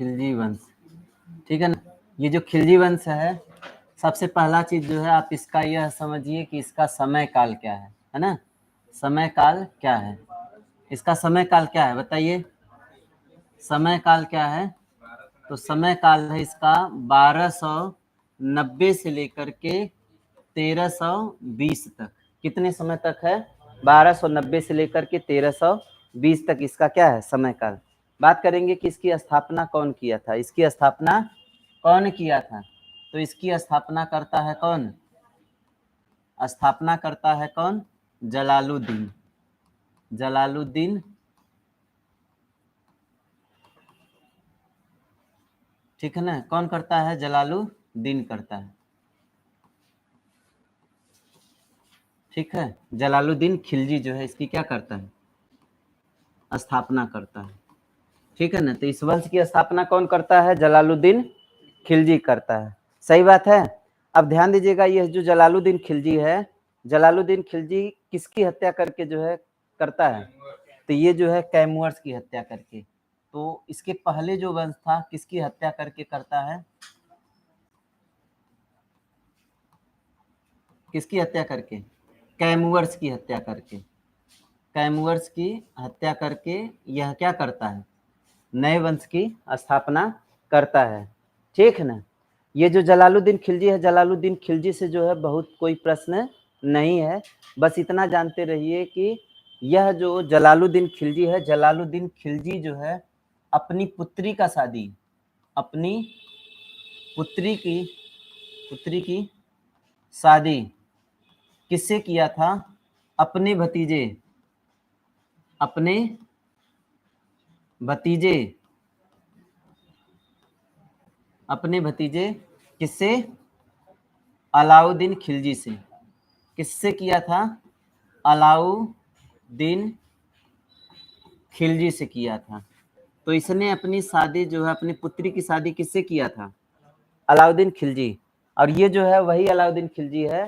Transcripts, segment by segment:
खिलजी वंश, ठीक है ना। ये जो खिलजी वंश है, सबसे पहला चीज जो है आप इसका यह समझिए कि इसका समय काल क्या है ना। समय काल क्या है, इसका समय काल क्या है बताइए। समय काल क्या है, तो समय काल है इसका 1290 से लेकर के 1320 तक। कितने समय तक है, 1290 से लेकर के 1320 तक इसका क्या है समय काल। बात करेंगे कि इसकी स्थापना कौन किया था, इसकी स्थापना कौन किया था, तो इसकी स्थापना करता है कौन, स्थापना करता है कौन, जलालुद्दीन। जलालुद्दीन, ठीक है ना, कौन करता है, जलालुद्दीन करता है, ठीक है। जलालुद्दीन खिलजी जो है इसकी क्या करता है, स्थापना करता है, ठीक है ना। तो इस वंश की स्थापना कौन करता है, जलालुद्दीन खिलजी करता है, सही बात है। अब ध्यान दीजिएगा, यह जो जलालुद्दीन खिलजी है, जलालुद्दीन खिलजी किसकी हत्या करके जो है करता है, तो ये जो है कैमुअर्स की हत्या करके। तो इसके पहले जो वंश था किसकी हत्या करके करता है, किसकी हत्या करके, कैमुअर्स की हत्या करके। कैमुअर्स की हत्या करके यह क्या करता है, नए वंश की स्थापना करता है, ठीक है ना। ये जो जलालुद्दीन खिलजी है, जलालुद्दीन खिलजी से जो है बहुत कोई प्रश्न नहीं है, बस इतना जानते रहिए कि यह जो जलालुद्दीन खिलजी है, जलालुद्दीन खिलजी जो है अपनी पुत्री का शादी, अपनी पुत्री की शादी किससे किया था, अपने भतीजे, अपने भतीजे, अपने भतीजे किससे, अलाउद्दीन खिलजी से। किससे किया था, अलाउद्दीन खिलजी से किया था। तो इसने अपनी शादी जो है, अपनी पुत्री की शादी किससे किया था, अलाउद्दीन खिलजी। और ये जो है वही अलाउद्दीन खिलजी है।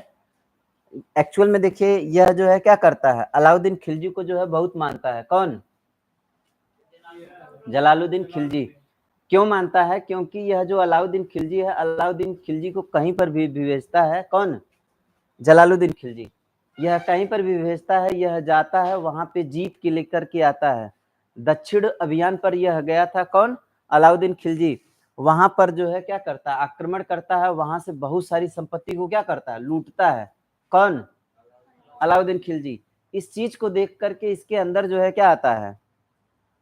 एक्चुअल में देखिए यह जो है क्या करता है, अलाउद्दीन खिलजी को जो है बहुत मानता है, कौन, जलालुद्दीन खिलजी। क्यों मानता है, क्योंकि यह जो अलाउद्दीन खिलजी है, अलाउद्दीन खिलजी को कहीं पर भी भेजता है, कौन, जलालुद्दीन खिलजी। यह कहीं पर भी भेजता है, यह जाता है वहां पे जीत के लेकर के आता है। दक्षिण अभियान पर यह गया था, कौन, अलाउद्दीन खिलजी। वहां पर जो है क्या करता है, आक्रमण करता है, वहां से बहुत सारी संपत्ति को क्या करता है, लूटता है, कौन, अलाउद्दीन खिलजी। इस चीज को देख करके इसके अंदर जो है क्या आता है,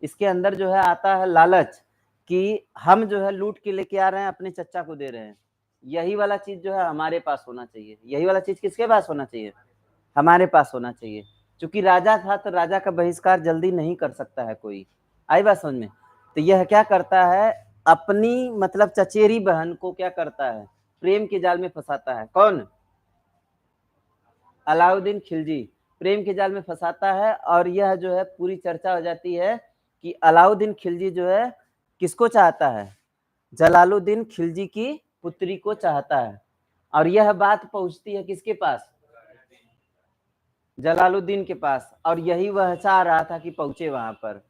इसके अंदर जो है आता है लालच कि हम जो है लूट के लेके आ रहे हैं, अपने चचा को दे रहे हैं। यही वाला चीज जो है हमारे पास होना चाहिए, यही वाला चीज किसके पास होना चाहिए, हमारे पास होना चाहिए। क्योंकि राजा था तो राजा का बहिष्कार जल्दी नहीं कर सकता है कोई, आई बात समझ में। तो यह क्या करता है, अपनी मतलब चचेरी बहन को क्या करता है, प्रेम के जाल में फंसाता है, कौन, अलाउद्दीन खिलजी प्रेम के जाल में फंसाता है। और यह जो है पूरी चर्चा हो जाती है कि अलाउद्दीन खिलजी जो है किसको चाहता है, जलालुद्दीन खिलजी की पुत्री को चाहता है। और यह बात पहुंचती है किसके पास, जलालुद्दीन के पास। और यही वह चाह रहा था कि पहुंचे वहां पर।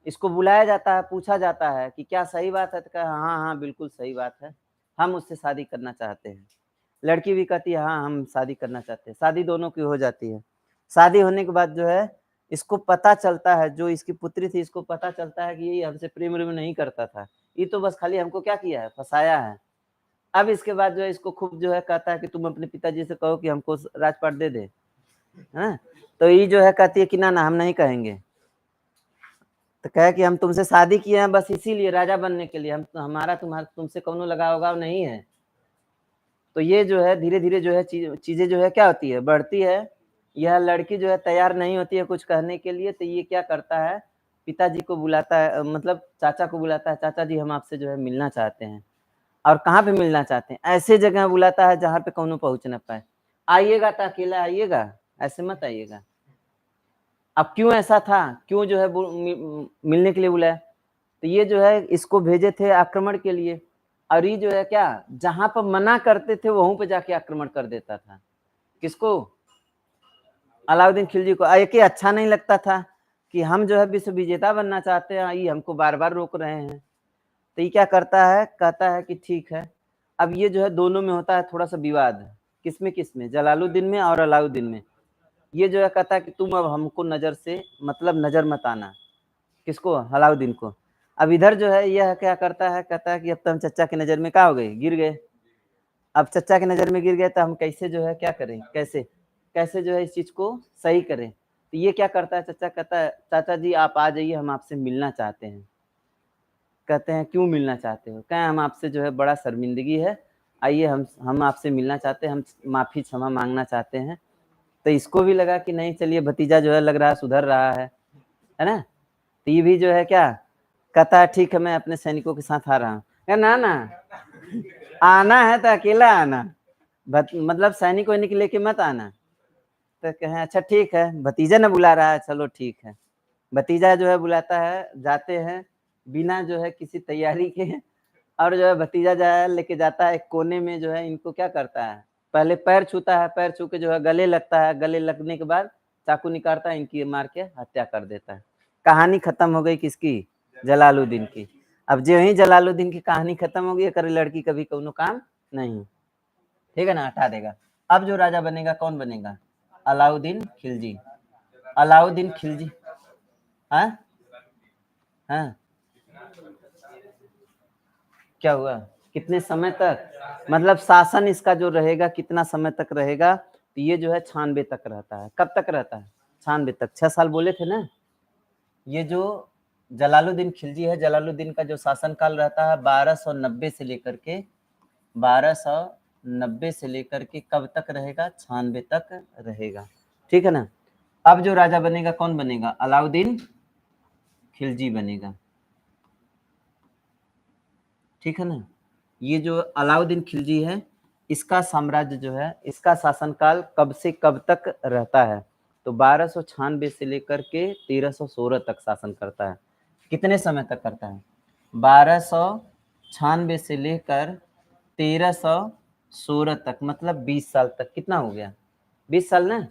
इसको बुलाया जाता है, पूछा जाता है कि क्या सही बात है, तो कहा हाँ हाँ बिल्कुल सही बात है, हम उससे शादी करना चाहते हैं। लड़की भी कहती है हाँ हम शादी करना चाहते हैं, शादी दोनों की हो जाती है। शादी होने के बाद जो है इसको पता चलता है, जो इसकी पुत्री थी इसको पता चलता है कि ये हमसे प्रेम व्रेम नहीं करता था, ये तो बस खाली हमको क्या किया है, फंसाया है। अब इसके बाद जो है इसको खूब जो है कहता है कि तुम अपने पिताजी से कहो कि हमको राजपाट दे दे, है। तो ये जो है कहती है कि ना ना हम नहीं कहेंगे। तो कहे कि हम तुमसे शादी किए हैं बस इसीलिए, राजा बनने के लिए, हम हमारा तुम्हारा तुमसे कौनो लगाव उगाव नहीं है। तो ये जो है धीरे धीरे जो है चीजें जो है क्या होती है, बढ़ती है। यह लड़की जो है तैयार नहीं होती है कुछ कहने के लिए। तो ये क्या करता है, पिताजी को बुलाता है, मतलब चाचा को बुलाता है, चाचा जी हम आपसे जो है मिलना चाहते हैं। और कहाँ पे मिलना चाहते हैं, ऐसे जगह बुलाता है जहाँ पे कौनो पहुंच ना पाए। आइएगा तो अकेला आइएगा, ऐसे मत आइएगा। अब क्यों ऐसा था, क्यों जो है मिलने के लिए बुलाया, तो ये जो है इसको भेजे थे आक्रमण के लिए। और ये जो है क्या, जहां पर मना करते थे वहीं पे जाके आक्रमण कर देता था। किसको, अलाउद्दीन खिलजी को। एक अच्छा नहीं लगता था कि हम जो है विश्व विजेता बनना चाहते हैं, ये हमको बार बार रोक रहे हैं। तो ये क्या करता है, कहता है कि ठीक है। अब ये जो है दोनों में होता है थोड़ा सा विवाद, किसमें, जलालुद्दीन में और अलाउद्दीन में। ये जो है कहता है कि तुम अब हमको नजर से मतलब नजर मत आना, किसको, अलाउद्दीन को। अब इधर जो है यह क्या करता है, कहता है कि अब तो हम चचा की नजर में क्या हो गए, गिर गए। अब चचा की नजर में गिर गए तो हम कैसे जो है क्या करें, कैसे कैसे जो है इस चीज को सही करें। तो ये क्या करता है, चचा कहता है चाचा जी आप आ जाइए, हम आपसे मिलना चाहते हैं। कहते हैं क्यों मिलना चाहते हो, कहें हम आपसे जो है बड़ा शर्मिंदगी है, आइए हम आपसे मिलना चाहते हैं, हम माफी क्षमा मांगना चाहते हैं। तो इसको भी लगा कि नहीं चलिए भतीजा जो है लग रहा है सुधर रहा है ना। तो ये भी जो है क्या कहता है, ठीक है मैं अपने सैनिकों के साथ आ रहा हूँ। ना ना आना है तो अकेला आना, मतलब सैनिक वैनिक लेके मत आना। तो कहें अच्छा ठीक है, भतीजा ने बुला रहा है, चलो ठीक है। भतीजा जो है बुलाता है, जाते हैं बिना जो है किसी तैयारी के, और जो है भतीजा जो है लेके जाता है एक कोने में, जो है इनको क्या करता है, पहले पैर छूता है, पैर छू के जो है गले लगता है, गले लगने के बाद चाकू निकालता है, इनकी मार के हत्या कर देता है। कहानी खत्म हो गई किसकी, जलालुद्दीन की। अब जो ही जलालुद्दीन की कहानी खत्म हो गई, कर लड़की कभी कोनो काम नहीं, ठीक है ना, हटा देगा। अब जो राजा बनेगा कौन बनेगा, अलाउद्दीन खिलजी। अलाउद्दीन खिलजी, हाँ हाँ क्या हुआ, कितने समय तक, मतलब शासन इसका जो रहेगा कितना समय तक रहेगा, तो ये जो है 96 तक रहता है। कब तक रहता है, 96 तक, 6 साल बोले थे ना। ये जो जलालुद्दीन खिलजी है, जलालुद्दीन का जो शासन काल रहता है 1290 से लेकर के 1290 से लेकर के कब तक रहेगा, 96 तक रहेगा, ठीक है ना। अब जो राजा बनेगा कौन बनेगा, अलाउद्दीन खिलजी बनेगा, ठीक है ना। ये जो अलाउद्दीन खिलजी है, इसका साम्राज्य जो है, इसका शासनकाल कब से कब तक रहता है, तो 1296 से लेकर के 1316 तक शासन करता है। कितने समय तक करता है, 1296 से लेकर 1316 तक, मतलब 20 साल तक। कितना हो गया, 20 साल ना,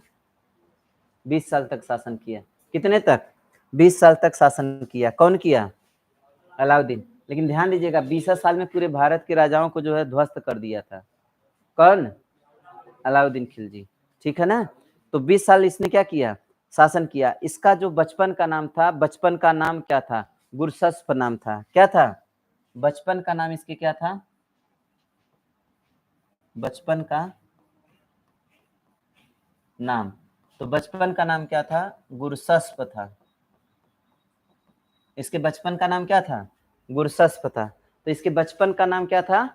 20 साल तक शासन किया। कितने तक, 20 साल तक शासन किया। कौन किया, अलाउद्दीन। लेकिन ध्यान दीजिएगा 20 साल में पूरे भारत के राजाओं को जो है ध्वस्त कर दिया था। कौन, अलाउद्दीन खिलजी, ठीक है ना। तो 20 साल इसने क्या किया, शासन किया। इसका जो बचपन का नाम था, बचपन का नाम क्या था, गुरशस्प नाम था। क्या था, बचपन का नाम इसके क्या था, बचपन का नाम, तो बचपन का नाम क्या था, गुरशस्प था। इसके बचपन का नाम क्या था, गुरशस्प था। तो इसके बचपन का नाम क्या था,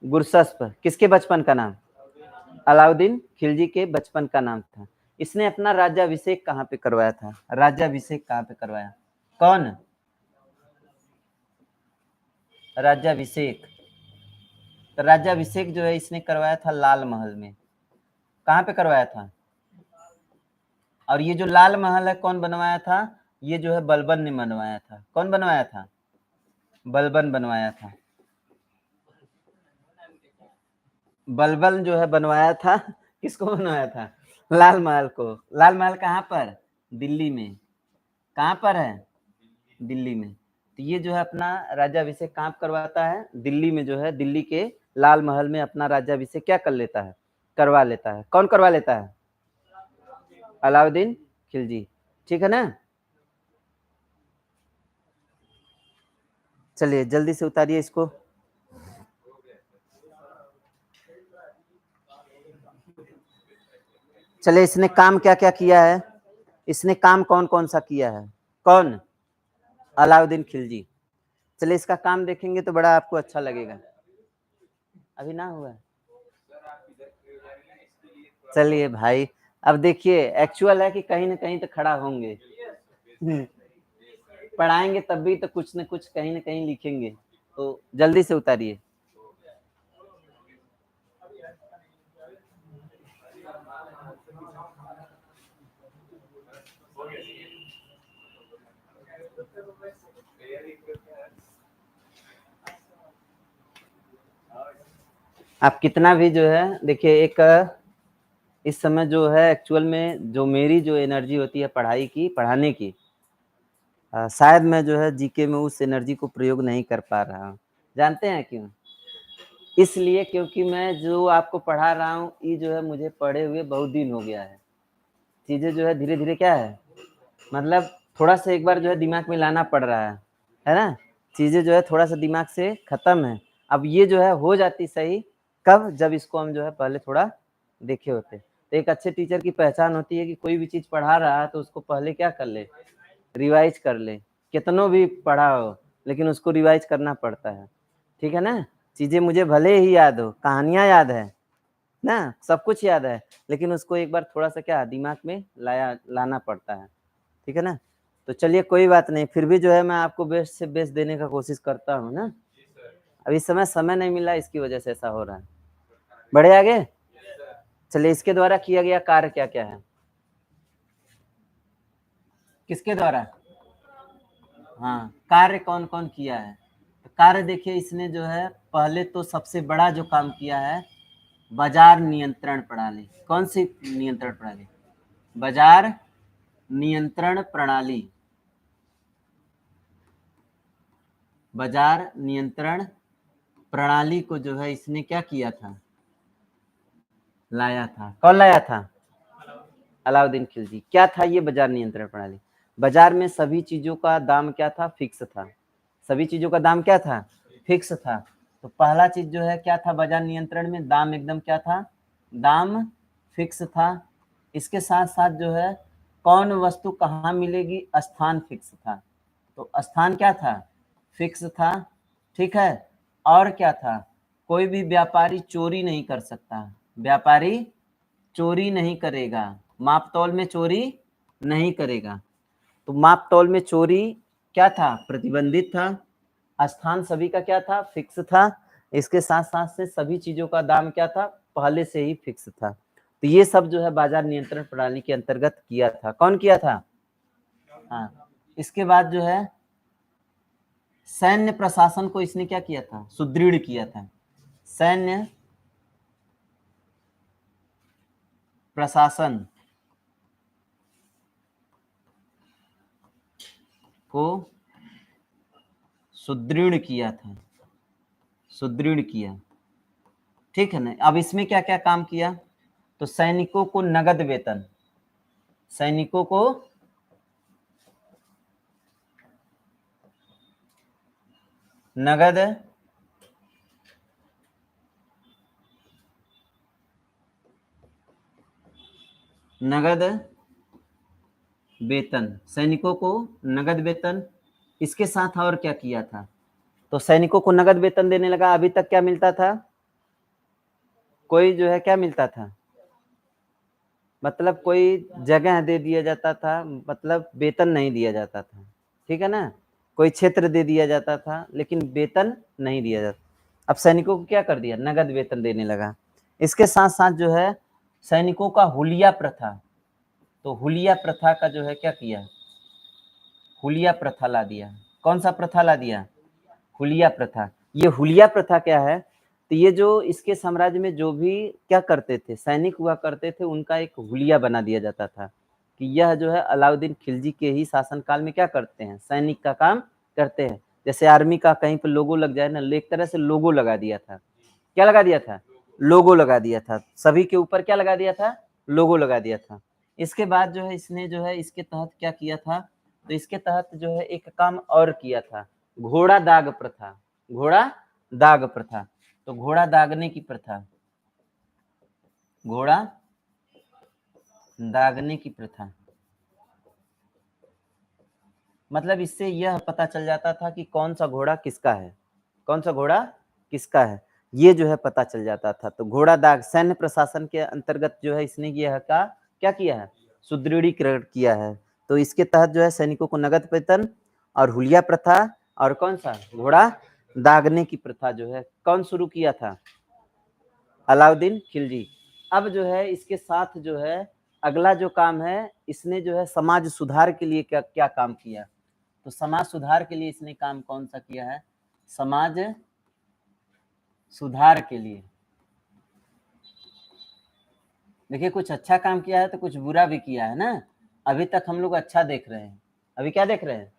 गुरशस्प। किसके बचपन का नाम, अलाउद्दीन खिलजी के बचपन का नाम था। इसने अपना राज्याभिषेक कहाँ पे करवाया था, राज्याभिषेक कहाँ पे करवाया, कौन, राज्याभिषेक। तो राज्याभिषेक जो है इसने करवाया था लाल महल में। कहाँ पे करवाया था, और ये जो लाल महल है कौन बनवाया था, ये जो है बलबन ने बनवाया था। कौन बनवाया था, बलबन बनवाया था। बलबन जो है बनवाया था, किसको बनवाया था, लाल महल को। लाल महल कहाँ पर, दिल्ली में। कहाँ पर है, दिल्ली में। तो ये जो है अपना राज्याभिषेक कहाँ करवाता है, दिल्ली में, जो है दिल्ली के लाल महल में अपना राज्याभिषेक क्या कर लेता है, करवा लेता है। कौन करवा लेता है, अलाउद्दीन खिलजी, ठीक है ना। चलिए जल्दी से उतारिए इसको। चलिए इसने काम क्या क्या किया है, इसने काम कौन कौन सा किया है, कौन, अलाउद्दीन खिलजी। चलिए इसका काम देखेंगे तो बड़ा आपको अच्छा लगेगा। अभी ना हुआ, चलिए भाई, अब देखिए एक्चुअल है कि कहीं ना कहीं तो खड़ा होंगे, पढ़ाएंगे तब भी तो कुछ न कुछ कहीं ना कहीं लिखेंगे। तो जल्दी से उतारिए। आप कितना भी जो है देखिए, एक इस समय जो है एक्चुअल में जो मेरी जो एनर्जी होती है पढ़ाई की, पढ़ाने की, शायद मैं जो है जीके में उस एनर्जी को प्रयोग नहीं कर पा रहा हूँ। जानते हैं क्यों? इसलिए क्योंकि मैं जो आपको पढ़ा रहा हूँ, ये जो है मुझे पढ़े हुए बहुत दिन हो गया है। चीज़ें जो है धीरे-धीरे क्या है, मतलब थोड़ा-सा एक बार जो है दिमाग में लाना पड़ रहा है ना? चीज़ें जो है थोड़ा-सा दिमाग से खत्म है। अब ये जो है हो जाती सही कब? जब इसको हम जो है पहले थोड़ा देखे होते। तो एक अच्छे टीचर की पहचान होती है कि कोई भी चीज़ पढ़ा रहा है तो उसको पहले क्या कर ले, रिवाइज़ कर ले। कितनों भी पढ़ा हो, लेकिन उसको रिवाइज़ करना पड़ता है। ठीक है ना? चीज़ें मुझे भले ही याद हो, कहानियाँ याद है ना? सब कुछ याद है, लेकिन उसको एक बार थोड़ा-सा क्या दिमाग में लाना पड़ता है। ठीक है ना? तो चलिए कोई बात नहीं, फिर भी जो है मैं आपको बेस्ट से बेस्ट देने का कोशिश करता हूँ ना। अब इस समय नहीं मिला, इसकी वजह से ऐसा हो रहा है। बढ़े आगे? चलिए, इसके द्वारा किया गया कार्य क्या-क्या है? किसके द्वारा? हाँ, कार्य कौन-कौन किया है? तो कार्य देखिए, इसने जो है पहले तो सबसे बड़ा जो काम किया है, बाजार नियंत्रण प्रणाली। कौन सी नियंत्रण प्रणाली? बाजार नियंत्रण प्रणाली। बाजार नियंत्रण प्रणाली को जो है इसने क्या किया था? लाया था। कौन लाया था? अलाउद्दीन खिलजी। क्या था ये बाजार नियंत्रण प्रणाली? बाजार में सभी चीजों का दाम क्या था? फिक्स था। सभी चीजों का दाम क्या था? फिक्स था। तो पहला चीज जो है क्या था बाजार नियंत्रण में? दाम एकदम क्या था? दाम फिक्स था। इसके साथ साथ जो है कौन वस्तु कहाँ मिलेगी? स्थान फिक्स था। तो स्थान क्या था? फिक्स था। ठीक है। और क्या था? कोई भी व्यापारी चोरी नहीं कर सकता। व्यापारी चोरी नहीं करेगा। माप तौल में चोरी नहीं करेगा। तो माप तौल में चोरी क्या था? प्रतिबंधित था। स्थान सभी का क्या था? फिक्स था। इसके साथ साथ से सभी चीजों का दाम क्या था? पहले से ही फिक्स था। तो ये सब जो है बाजार नियंत्रण प्रणाली के अंतर्गत किया था। कौन किया था? हाँ। इसके बाद जो है सैन्य प्रशासन को इसने क्या किया था? सुदृढ़ किया था। सैन्य प्रशासन को सुदृढ़ किया था। सुदृढ़ किया। ठीक है ना? अब इसमें क्या क्या काम किया? तो सैनिकों को नगद वेतन, सैनिकों को नगद नगद वेतन, सैनिकों को नगद वेतन। इसके साथ और क्या किया था? तो सैनिकों को नगद वेतन देने लगा। अभी तक क्या मिलता था? कोई जो है क्या मिलता था? मतलब कोई जगह दे दिया जाता था, मतलब वेतन नहीं दिया जाता था। ठीक है ना? कोई क्षेत्र दे दिया जाता था, लेकिन वेतन नहीं दिया जाता। अब सैनिकों को क्या कर दिया? नगद वेतन देने लगा। इसके साथ साथ जो है सैनिकों का हुलिया प्रथा, तो हुलिया प्रथा का जो है क्या किया? हुलिया प्रथा ला दिया। कौन सा प्रथा ला दिया? हुलिया प्रथा। ये हुलिया प्रथा क्या है? तो ये जो इसके साम्राज्य में जो भी क्या करते थे, सैनिक हुआ करते थे, उनका एक हुलिया बना दिया जाता था कि यह जो है अलाउद्दीन खिलजी के ही शासनकाल में क्या करते हैं? सैनिक का काम करते हैं। जैसे आर्मी का कहीं पर लोगो लग जाए ना, एक तरह से लोगो लगा दिया था। क्या लगा दिया था? लोगो लगा दिया था। सभी के ऊपर क्या लगा दिया था? लोगो लगा दिया था। इसके बाद जो है इसने जो है इसके तहत क्या किया था? तो इसके तहत जो है एक काम और किया था, घोड़ा दाग प्रथा। घोड़ा दाग प्रथा। तो घोड़ा दागने की प्रथा, घोड़ा दागने की प्रथा, मतलब इससे यह पता चल जाता था कि कौन सा घोड़ा किसका है, कौन सा घोड़ा किसका है, ये जो है पता चल जाता था। तो घोड़ा दाग सैन्य प्रशासन के अंतर्गत जो है इसने यह का क्या किया है? सुदृढ़ीकरण किया है। तो इसके तहत जो है सैनिकों को नगद वेतन और हुलिया प्रथा और कौन सा घोड़ा दागने की प्रथा जो है कौन शुरू किया था? अलाउद्दीन खिलजी। अब जो है इसके साथ जो है अगला जो काम है, इसने जो है समाज सुधार के लिए क्या क्या काम किया? तो समाज सुधार के लिए इसने काम कौन सा किया है? समाज सुधार के लिए देखिए कुछ अच्छा काम किया है तो कुछ बुरा भी किया है ना। अभी तक हम लोग अच्छा देख रहे हैं। अभी क्या देख रहे हैं?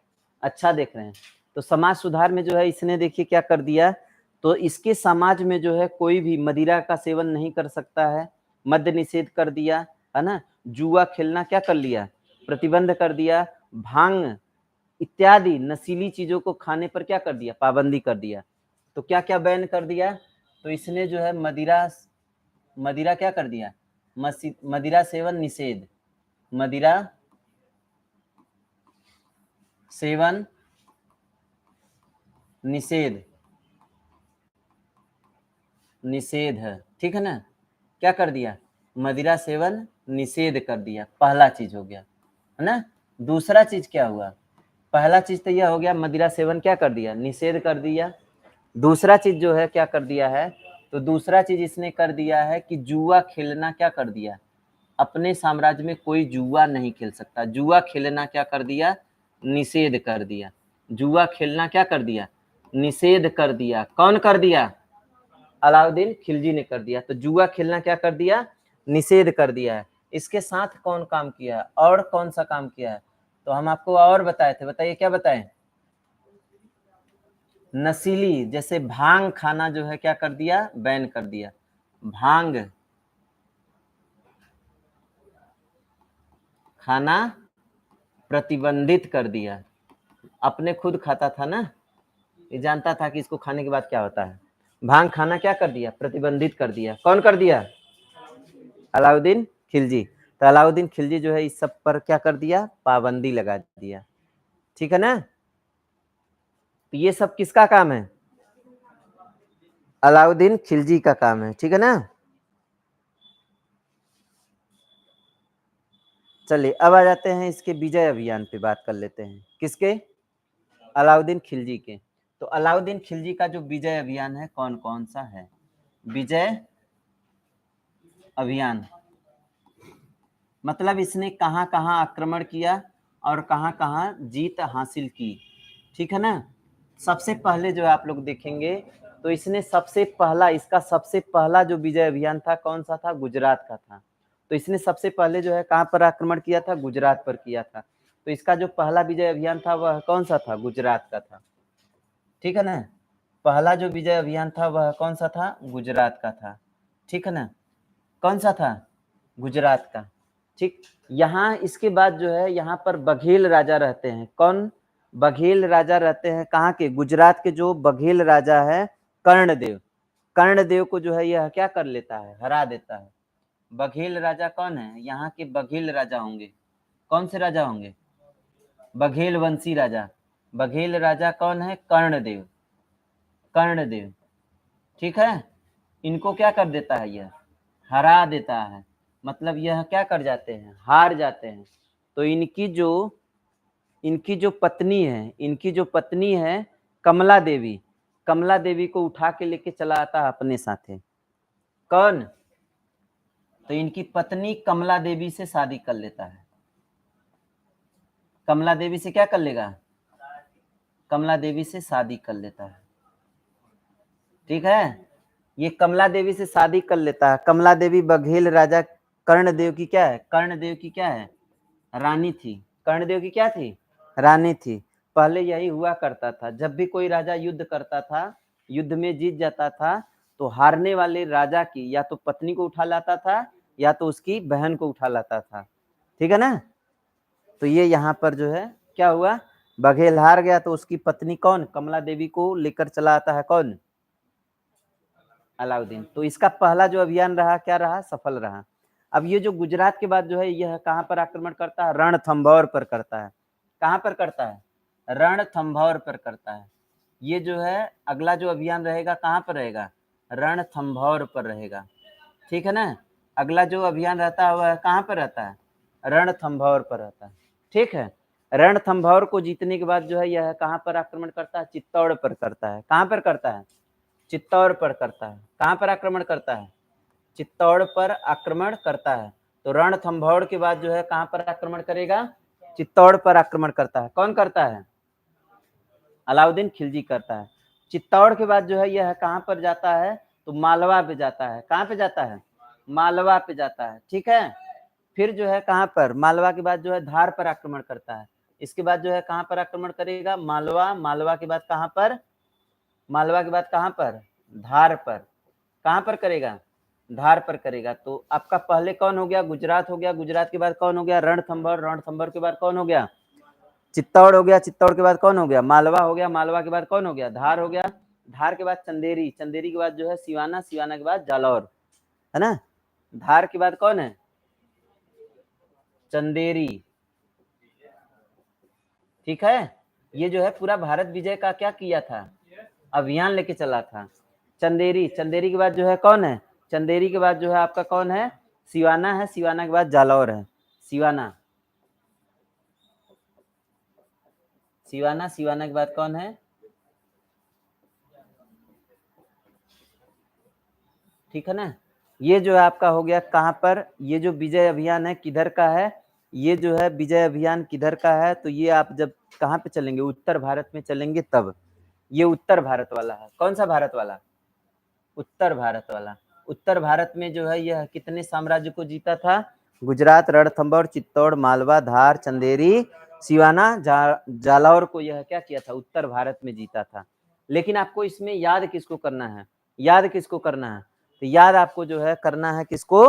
अच्छा देख रहे हैं। तो समाज सुधार में जो है इसने देखिए क्या कर दिया, तो इसके समाज में जो है कोई भी मदिरा का सेवन नहीं कर सकता है, मद्य निषेध कर दिया, है ना। जुआ खेलना क्या कर लिया, प्रतिबंध कर दिया। भांग इत्यादि नशीली चीजों को खाने पर क्या कर दिया, पाबंदी कर दिया। तो क्या क्या बैन कर दिया, तो इसने जो है मदिरा मदिरा क्या कर दिया, मदिरा सेवन निषेध, मदिरा सेवन निषेध, निषेध है, ठीक है ना। क्या कर दिया, मदिरा सेवन निषेध कर दिया, पहला चीज हो गया, है ना। दूसरा चीज क्या हुआ, पहला चीज तो यह हो गया मदिरा सेवन क्या कर दिया, निषेध कर दिया। दूसरा चीज जो है क्या कर दिया है, तो दूसरा चीज इसने कर दिया है कि जुआ खेलना क्या कर दिया, अपने साम्राज्य में कोई जुआ नहीं खेल सकता, जुआ खेलना क्या कर दिया, निषेध कर दिया। जुआ खेलना क्या कर दिया, निषेध कर दिया। कौन कर दिया, अलाउद्दीन खिलजी ने कर दिया। तो जुआ खेलना क्या कर दिया, निषेध कर दिया है। इसके साथ कौन काम किया है, और कौन सा काम किया है, तो हम आपको और बताए थे, बताइए क्या बताएं। नशीली जैसे भांग खाना जो है क्या कर दिया, बैन कर दिया। भांग खाना प्रतिबंधित कर दिया। अपने खुद खाता था ना, ये जानता था कि इसको खाने के बाद क्या होता है। भांग खाना क्या कर दिया, प्रतिबंधित कर दिया। कौन कर दिया, अलाउद्दीन खिलजी। तो अलाउद्दीन खिलजी जो है इस सब पर क्या कर दिया, पाबंदी लगा दिया, ठीक है ना। तो ये सब किसका काम है, अलाउद्दीन खिलजी का काम है, ठीक है ना। चलिए अब आ जाते हैं इसके विजय अभियान पे, बात कर लेते हैं। किसके, अलाउद्दीन खिलजी के। तो अलाउद्दीन खिलजी का जो विजय अभियान है कौन कौन सा है, विजय अभियान मतलब इसने कहाँ कहाँ आक्रमण किया और कहाँ कहाँ जीत हासिल की, ठीक है ना। सबसे पहले जो आप लोग देखेंगे तो इसने सबसे पहला, इसका सबसे पहला जो विजय अभियान था कौन सा था, गुजरात का था। तो इसने सबसे पहले जो है कहाँ पर आक्रमण किया था, गुजरात पर किया था। तो इसका जो पहला विजय अभियान था वह कौन सा था, गुजरात का था, ठीक है ना। पहला जो विजय अभियान था वह कौन सा था, गुजरात का था, ठीक है ना। कौन सा था, गुजरात का, ठीक। यहाँ इसके बाद जो है यहाँ पर बघेल राजा रहते हैं। कौन, बघेल राजा रहते हैं, कहाँ के, गुजरात के जो बघेल राजा है कर्णदेव। कर्णदेव को जो है यह क्या कर लेता है, हरा देता है। बघेल राजा कौन है, यहाँ के बघेल राजा होंगे। कौन से राजा होंगे, बघेल वंशी राजा। बघेल राजा कौन है, कर्णदेव, कर्णदेव, ठीक है। इनको क्या कर देता है, यह हरा देता है, मतलब यह क्या कर जाते हैं, हार जाते हैं। तो इनकी जो पत्नी है, इनकी जो पत्नी है कमला देवी, कमला देवी को उठा के लेके चला आता है अपने साथे। कौन, तो इनकी पत्नी कमला देवी से शादी कर लेता है। कमला देवी से क्या कर लेगा, कमला देवी से शादी कर लेता है, ठीक है। ये कमला देवी से शादी कर लेता है। कमला देवी बघेल राजा कर्णदेव की क्या है, कर्णदेव की क्या है, रानी थी। कर्णदेव की क्या थी, रानी थी। पहले यही हुआ करता था, जब भी कोई राजा युद्ध करता था, युद्ध में जीत जाता था, तो हारने वाले राजा की या तो पत्नी को उठा लाता था या तो उसकी बहन को उठा लाता था, ठीक है ना। तो ये यहाँ पर जो है क्या हुआ, बघेल हार गया तो उसकी पत्नी कौन, कमला देवी को लेकर चला आता है कौन, अलाउद्दीन। तो इसका पहला जो अभियान रहा क्या रहा, सफल रहा। अब ये जो गुजरात के बाद जो है यह कहाँ पर आक्रमण करता है, रणथंभौर पर करता है। कहाँ पर करता है, रणथंभौर पर करता है। ये जो है अगला जो अभियान रहेगा कहाँ पर रहेगा, रणथंभौर पर रहेगा, ठीक है ना। अगला जो अभियान रहता है वह कहाँ पर रहता है, रणथंभौर पर रहता है, ठीक है। रणथंभौर को जीतने के बाद जो है यह कहाँ पर आक्रमण करता है, चित्तौड़ पर करता है। कहाँ पर करता है, चित्तौड़ पर करता है। कहाँ पर आक्रमण करता है, चित्तौड़ पर आक्रमण करता है। तो रणथंभौर के बाद जो है कहाँ पर आक्रमण करेगा, चित्तौड़ पर आक्रमण करता है। कौन करता है, अलाउद्दीन खिलजी करता है। चित्तौड़ के बाद जो है यह कहाँ पर जाता है, तो मालवा पे जाता है। कहाँ पे जाता है, मालवा पे जाता है, ठीक है। फिर जो है कहाँ पर, मालवा के बाद जो है धार पर आक्रमण करता है। इसके बाद जो है कहाँ पर आक्रमण करेगा? मालवा। मालवा के बाद कहाँ पर? मालवा के बाद कहाँ पर? धार पर। कहाँ पर करेगा? धार पर करेगा। तो आपका पहले कौन हो गया? गुजरात हो गया। गुजरात के बाद कौन हो गया? रणथंभौर। रणथंभौर के बाद कौन हो गया? चित्तौड़ हो गया। चित्तौड़ के बाद कौन हो गया? मालवा हो गया। मालवा के बाद कौन हो गया? धार हो गया। धार के बाद चंदेरी। चंदेरी के बाद जो है सिवाना। सिवाना के बाद जालौर, है ना। धार के बाद कौन है? चंदेरी। ठीक है। ये जो है पूरा भारत विजय का क्या किया था? अभियान लेके चला था। चंदेरी। चंदेरी के बाद जो है कौन है? चंदेरी के बाद जो है आपका कौन है? सिवाना है। सिवाना के बाद जालौर है। सिवाना। सिवाना। सिवाना के बाद कौन है? ठीक है ना। ये जो है आपका हो गया कहाँ पर? ये जो विजय अभियान है किधर का है? ये जो है विजय अभियान किधर का है? तो ये आप जब कहाँ पे चलेंगे? उत्तर भारत में चलेंगे तब। ये उत्तर भारत वाला है। कौन सा भारत वाला? उत्तर भारत वाला। उत्तर भारत में जो है यह कितने साम्राज्य को जीता था? गुजरात, रणथंभौर, चित्तौड़, मालवा, धार, चंदेरी, सिवाना, जालौर को यह क्या किया था? उत्तर भारत में जीता था। लेकिन आपको इसमें याद किसको करना है? याद किसको करना है? तो याद आपको जो है करना है किसको?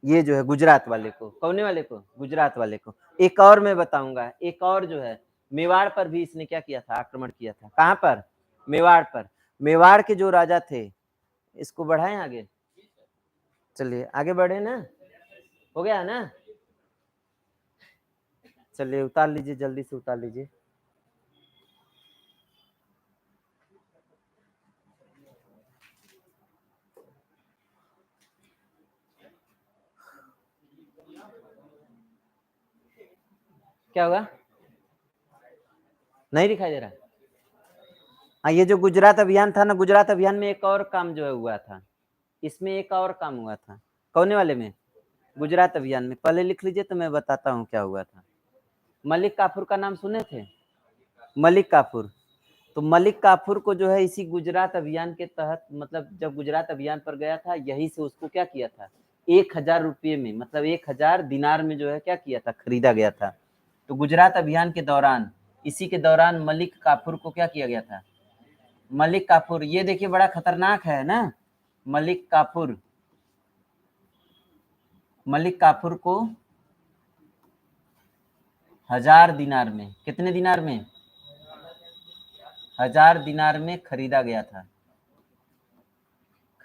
ये जो है गुजरात वाले को। कौन वाले को? गुजरात वाले को। एक और मैं बताऊंगा, एक और जो है मेवाड़ पर भी इसने क्या किया था? आक्रमण किया था। कहाँ पर? मेवाड़ पर। मेवाड़ के जो राजा थे, इसको बढ़ाएं आगे, चलिए आगे बढ़े ना, हो गया ना। चलिए उतार लीजिए, जल्दी से उतार लीजिए। क्या होगा? नहीं दिखाई दे रहा। हाँ, ये जो गुजरात अभियान था ना, गुजरात अभियान में एक और काम जो है हुआ था। इसमें एक और काम हुआ था। कौन वाले में? गुजरात अभियान में। पहले लिख लीजिए तो मैं बताता हूँ क्या हुआ था। मलिक काफूर का नाम सुने थे? मलिक काफूर। तो मलिक काफूर को जो है इसी गुजरात अभियान के तहत, मतलब जब गुजरात अभियान पर गया था, यही से उसको क्या किया था? 1000 रुपये में, मतलब 1000 दिनार में जो है क्या किया था? खरीदा गया था। तो गुजरात अभियान के दौरान, इसी के दौरान मलिक काफूर को क्या किया गया था? मलिक काफूर, ये देखिए बड़ा खतरनाक है ना। मलिक काफूर, मलिक काफूर को 1000 दिनार में, कितने दिनार में? 1000 दिनार में खरीदा गया था।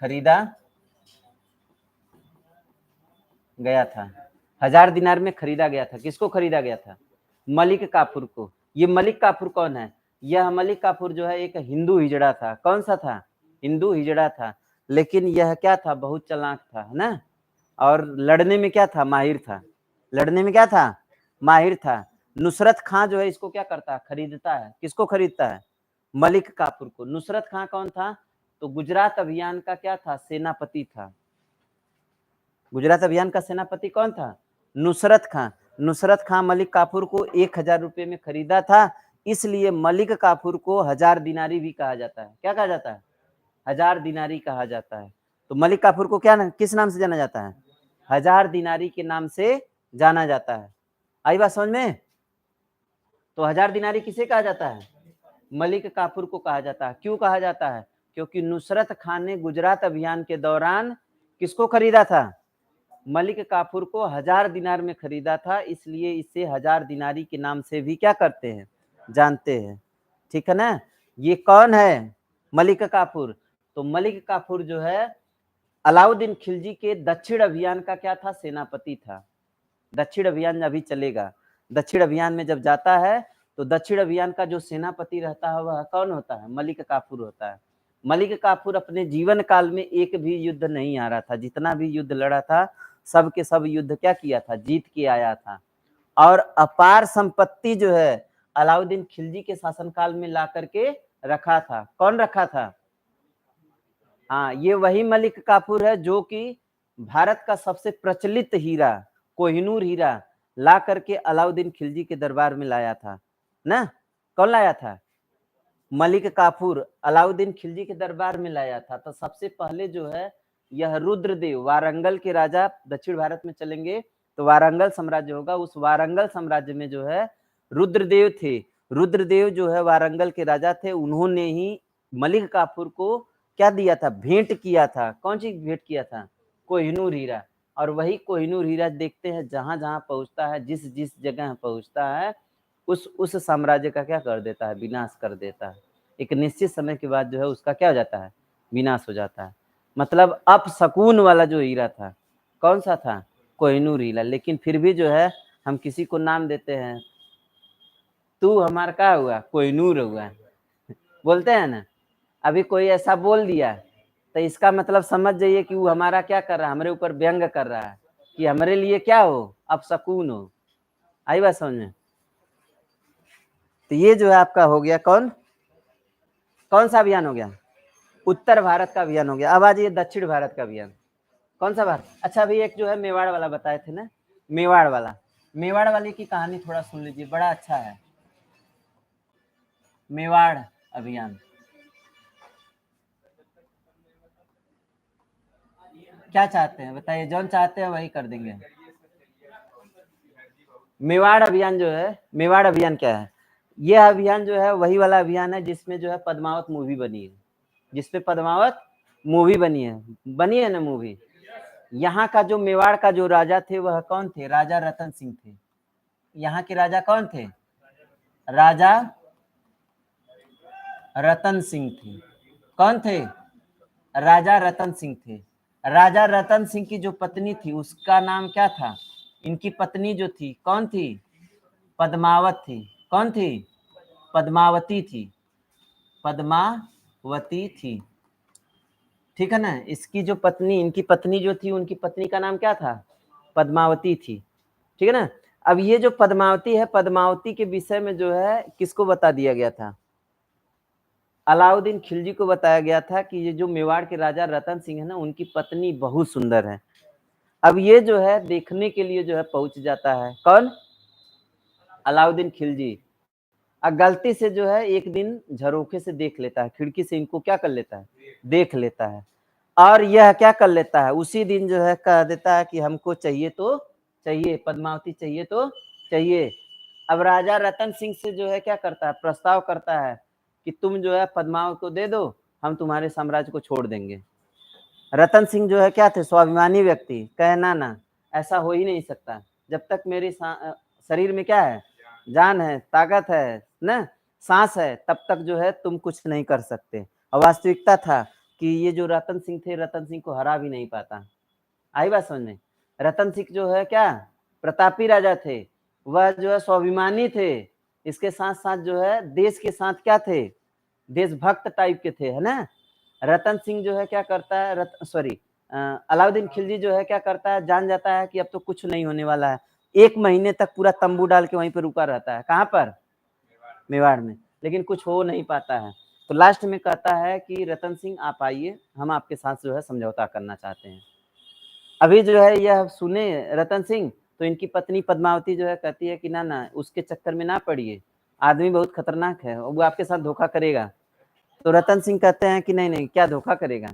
खरीदा गया था। 1000 दिनार में खरीदा गया था। किसको खरीदा गया था? मलिक काफूर को। ये मलिक काफूर कौन है? यह मलिक काफूर जो है एक हिंदू हिजड़ा था। कौन सा था? हिंदू हिजड़ा था। लेकिन यह क्या था? बहुत चालाक था, है ना। और लड़ने में क्या था? माहिर था। लड़ने में क्या था? माहिर था। नुसरत खां जो है इसको क्या करता है? खरीदता है। किसको खरीदता है? मलिक काफूर को। नुसरत खां कौन था? तो गुजरात अभियान का क्या था? सेनापति था। गुजरात अभियान का सेनापति कौन था? नुसरत खां। नुसरत खां मलिक काफूर को 1000 रुपये में खरीदा था। इसलिए मलिक काफूर को 1000 दिनारी भी कहा जाता है। क्या कहा जाता है? 1000 दिनारी कहा जाता है। तो मलिक काफूर को क्या किस नाम से जाना जाता है? 1000 दिनारी के नाम से जाना जाता है। आई बात समझ में? तो 1000 दिनारी किसे कहा जाता है? मलिक काफूर को कहा जाता है। क्यों कहा जाता है? क्योंकि नुसरत खान ने गुजरात अभियान के दौरान किसको खरीदा था? मलिक काफूर को 1000 दिनार में खरीदा था। इसलिए इसे 1000 दिनारी के नाम से भी क्या करते हैं? जानते हैं। ठीक है ना। ये कौन है? मलिक काफूर। तो मलिक काफूर जो है अलाउद्दीन खिलजी के दक्षिण अभियान का क्या था? सेनापति था। दक्षिण अभियान अभी चलेगा। दक्षिण अभियान में जब जाता है तो दक्षिण अभियान का जो सेनापति रहता है वह कौन होता है? मलिक काफूर होता है। मलिक काफूर अपने जीवन काल में एक भी युद्ध नहीं हारा था। जितना भी युद्ध लड़ा था, सब के सब युद्ध क्या किया था? जीत के आया था। और अपार संपत्ति जो है अलाउद्दीन खिलजी के शासनकाल में ला करके रखा था। कौन रखा था? हाँ, ये वही मलिक काफूर है जो कि भारत का सबसे प्रचलित हीरा, कोहिनूर हीरा ला करके अलाउद्दीन खिलजी के दरबार में लाया था ना। कौन लाया था? मलिक काफूर अलाउद्दीन खिलजी के दरबार में लाया था। तो सबसे पहले जो है यह रुद्रदेव, वारंगल के राजा, दक्षिण भारत में चलेंगे तो वारंगल साम्राज्य होगा। उस वारंगल साम्राज्य में जो है रुद्रदेव थे। रुद्रदेव जो है वारंगल के राजा थे। उन्होंने ही मलिक काफूर को क्या दिया था, भेंट किया था। कौन चीज भेंट किया था? कोहिनूर हीरा। और वही कोहिनूर हीरा देखते हैं जहां जहां पहुंचता है, जिस जिस जगह पहुंचता है, उस साम्राज्य का क्या कर देता है, विनाश कर देता है। एक निश्चित समय के बाद जो है उसका क्या हो जाता है, विनाश हो जाता है। मतलब अपशकुन वाला जो हीरा था, कौन सा था? कोहिनूर हीरा। लेकिन फिर भी जो है हम किसी को नाम देते हैं, तू हमारा क्या हुआ, कोहिनूर हुआ, बोलते हैं ना। अभी कोई ऐसा बोल दिया तो इसका मतलब समझ जाइए कि वो हमारा क्या कर रहा है, हमारे ऊपर व्यंग कर रहा है कि हमारे लिए क्या हो, अपशकुन हो। आई बात समझ में? तो ये जो है आपका हो गया कौन सा अभियान हो गया? उत्तर भारत का अभियान हो गया। अब आज ये दक्षिण भारत का अभियान। कौन सा भारत? अच्छा, अभी एक जो है मेवाड़ वाला बताए थे ना, मेवाड़ वाला। मेवाड़ वाले की कहानी थोड़ा सुन लीजिए, बड़ा अच्छा है। मेवाड़ अभियान क्या चाहते हैं बताइए? जौन चाहते हैं वही कर देंगे। मेवाड़ अभियान जो है, मेवाड़ अभियान क्या है? यह अभियान जो है वही वाला अभियान है जिसमें जो है पद्मावत मूवी बनी है, जिसपे पद्मावत मूवी बनी है ना मूवी। यहाँ का जो मेवाड़ का जो राजा थे वह कौन थे? राजा रतन सिंह थे। यहाँ के राजा कौन थे? राजा रतन सिंह थे। कौन थे? राजा रतन सिंह थे। राजा रतन सिंह की जो पत्नी थी उसका नाम क्या था? इनकी पत्नी जो थी कौन थी? पद्मावत थी। कौन थी? पद्मावती थी। पद्मावती थी, ठीक है ना। इसकी जो पत्नी, इनकी पत्नी जो थी, उनकी पत्नी का नाम क्या था? पद्मावती थी, ठीक है ना। अब ये जो पद्मावती है, पद्मावती के विषय में जो है किसको बता दिया गया था? अलाउद्दीन खिलजी को बताया गया था कि ये जो मेवाड़ के राजा रतन सिंह है ना, उनकी पत्नी बहुत सुंदर है। अब ये जो है देखने के लिए जो है पहुंच जाता है, कौन? अलाउद्दीन खिलजी। अब गलती से जो है एक दिन झरोखे से देख लेता है, खिड़की से इनको क्या कर लेता है, देख लेता है। और यह क्या कर लेता है, उसी दिन जो है कह देता है कि हमको चाहिए तो चाहिए, पद्मावती चाहिए तो चाहिए। अब राजा रतन सिंह से जो है क्या करता है, प्रस्ताव करता है कि तुम जो है पद्मावती को दे दो, हम तुम्हारे साम्राज्य को छोड़ देंगे। रतन सिंह जो है क्या थे, स्वाभिमानी व्यक्ति, कहे ना ना, ऐसा हो ही नहीं सकता। जब तक मेरे शरीर में क्या है, जान है, ताकत है ना, सांस है, तब तक जो है तुम कुछ नहीं कर सकते। और वास्तविकता था कि ये जो रतन सिंह थे, रतन सिंह को हरा भी नहीं पाता। आई बात समझ में? रतन सिंह जो है क्या, प्रतापी राजा थे, वह जो है स्वाभिमानी थे, इसके साथ साथ जो है देश के साथ क्या थे, देशभक्त टाइप के थे, है ना। रतन सिंह जो है क्या करता है, अलाउद्दीन खिलजी जो है क्या करता है, जान जाता है कि अब तो कुछ नहीं होने वाला है। 1 महीने तक पूरा तंबू डाल के वहीं पर रुका रहता है। कहाँ पर? मेवाड़ में। लेकिन कुछ हो नहीं पाता है। तो लास्ट में कहता है कि रतन सिंह आप आइए, हम आपके साथ जो है समझौता करना चाहते हैं। अभी जो है यह सुने रतन सिंह, तो इनकी पत्नी पद्मावती जो है कहती है कि ना ना, उसके चक्कर में ना पड़िए, आदमी बहुत खतरनाक है, वो आपके साथ धोखा करेगा। तो रतन सिंह कहते हैं कि नहीं नहीं, क्या धोखा करेगा,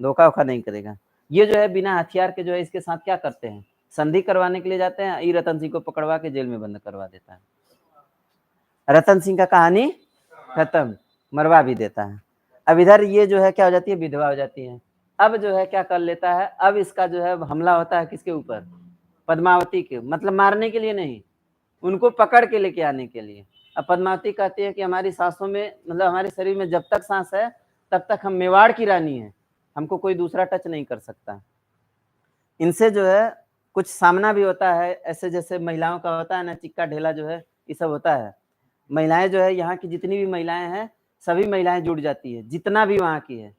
धोखा वोखा नहीं करेगा। ये जो है बिना हथियार के जो है इसके साथ क्या करते हैं, संधि करवाने के लिए जाते हैं। ये रतन सिंह को पकड़वा के जेल में बंद करवा देता है। रतन सिंह का कहानी खत्म, मरवा भी देता है। अब इधर ये जो है क्या हो जाती है, विधवा हो जाती है। अब जो है क्या कर लेता है, अब इसका जो है हमला होता है किसके ऊपर, पद्मावती के, मतलब मारने के लिए नहीं, उनको पकड़ के लेके आने के लिए। अब पद्मावती कहती है कि हमारी सांसों में, मतलब हमारे शरीर में जब तक सांस है तब तक हम मेवाड़ की रानी है, हमको कोई दूसरा टच नहीं कर सकता। इनसे जो है कुछ सामना भी होता है, ऐसे जैसे महिलाओं का होता है ना, चिक्का ढेला जो है ये सब होता है। महिलाएं जो है, यहाँ की जितनी भी महिलाएं हैं, सभी महिलाएं जुड़ जाती है, जितना भी वहाँ की है,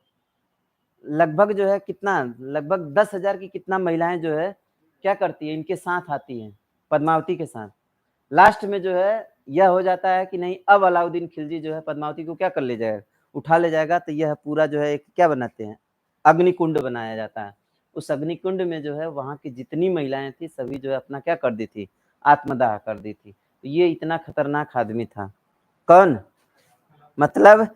लगभग जो है कितना, लगभग 10,000 की कितना महिलाएं जो है क्या करती है, इनके साथ आती हैं, पद्मावती के साथ। लास्ट में जो है यह हो जाता है कि नहीं, अब अलाउद्दीन खिलजी जो है पद्मावती को क्या कर ले जाएगा, उठा ले जाएगा। तो यह पूरा जो है एक क्या बनाते हैं, अग्निकुंड बनाया जाता है। उस अग्निकुंड में जो है वहाँ की जितनी महिलाएं थी सभी जो है अपना क्या कर दी थी, आत्मदाह कर दी थी। तो ये इतना खतरनाक आदमी था। कौन? मतलब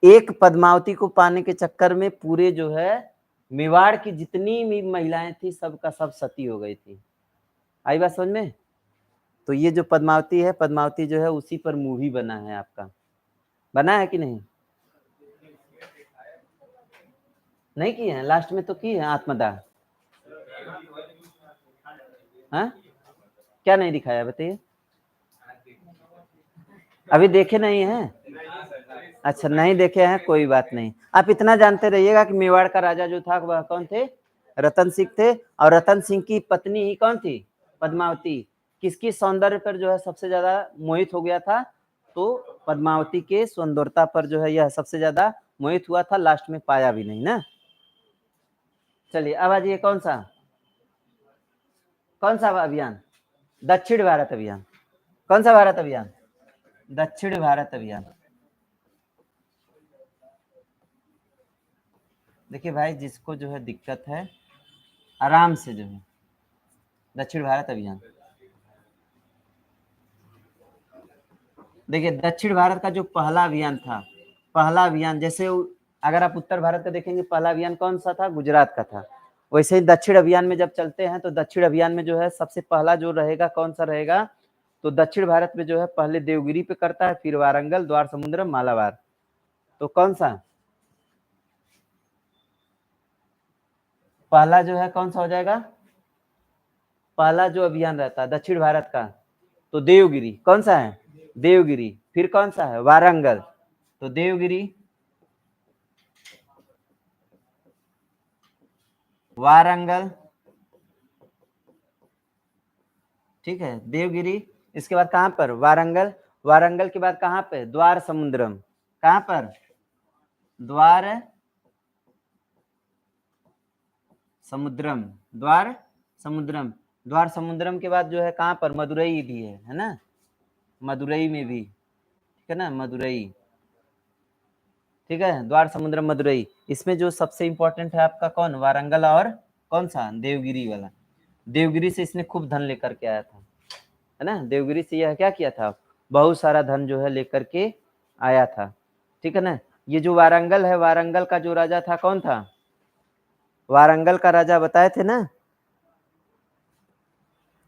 एक पद्मावती को पाने के चक्कर में पूरे जो है मेवाड़ की जितनी भी महिलाएं थी सबका सब सती हो गई थी। आई बात समझ में? तो ये जो पद्मावती है, पद्मावती जो है उसी पर मूवी बना है आपका, बना है कि नहीं? नहीं की है, लास्ट में तो की है आत्मदाह। हाँ, क्या नहीं दिखाया बताइए? अभी देखे नहीं है? अच्छा, नहीं देखे हैं, कोई बात नहीं। आप इतना जानते रहिएगा कि मेवाड़ का राजा जो था वह कौन थे? रतन सिंह थे। और रतन सिंह की पत्नी ही कौन थी? पद्मावती। किसकी सौंदर्य पर जो है सबसे ज्यादा मोहित हो गया था? तो पद्मावती के सुंदरता पर जो है यह सबसे ज्यादा मोहित हुआ था, लास्ट में पाया भी नहीं ना। चलिए अब आ जाइए, कौन सा अभियान? दक्षिण भारत अभियान। कौन सा भारत अभियान? दक्षिण भारत अभियान। देखिए भाई, जिसको जो है दिक्कत है आराम से जो है, दक्षिण भारत अभियान। देखिए दक्षिण भारत का जो पहला अभियान था, पहला अभियान जैसे अगर आप उत्तर भारत का देखेंगे, पहला अभियान कौन सा था? गुजरात का था। वैसे ही दक्षिण अभियान में जब चलते हैं तो दक्षिण अभियान में जो है सबसे पहला जो रहेगा कौन सा रहेगा? तो दक्षिण भारत में जो है पहले देवगिरी पे करता है, फिर वारंगल, द्वार समुद्रम, मालाबार। तो कौन सा पहला जो है कौन सा हो जाएगा? पहला जो अभियान रहता है दक्षिण भारत का, तो देवगिरी। कौन सा है? देवगिरी। फिर कौन सा है? वारंगल। तो देवगिरी, वारंगल, ठीक है, देवगिरी। इसके बाद कहां पर? वारंगल। वारंगल के बाद कहां पे? द्वार समुद्रम। कहां पर? द्वार समुद्रम। द्वार समुद्रम। द्वार समुद्रम के बाद जो है कहां पर? मदुरई भी है ना? मदुरई में भी, ठीक है ना, मदुरई। ठीक है, द्वार समुद्रम, मदुरई। इसमें जो सबसे इंपॉर्टेंट है आपका कौन? वारंगल और कौन सा? देवगिरी वाला। देवगिरी से इसने खूब धन लेकर के आया था, है ना। देवगिरी से यह क्या किया था? बहुत सारा धन जो है लेकर के आया था, ठीक है ना। ये जो वारंगल है, वारंगल का जो राजा था कौन था? वारंगल का राजा बताए थे ना,